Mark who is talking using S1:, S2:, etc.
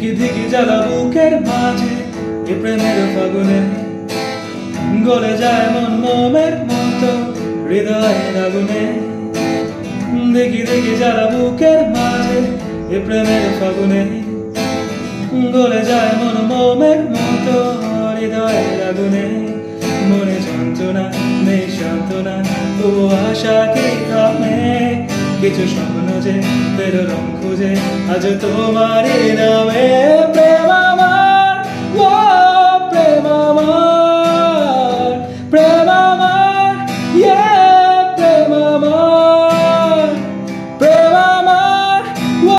S1: ধিকি ধিকি জ্বালা বুকের মাঝে এ প্রেমের ফাগুনে গলে যায় মন মোমের মতো হৃদয়ের আগুনে ধিকি ধিকি জ্বালা বুকের মাঝে এ প্রেমের ফাগুনে গলে যায় মন মোমের মতো হৃদয়ের আগুনে মনে যন্ত্রণা নেই সান্ত্বনা ও আশা কি থামে কিছু স্বপ্ন যে বেরো রং খুঁজে আজ তোমারই নামে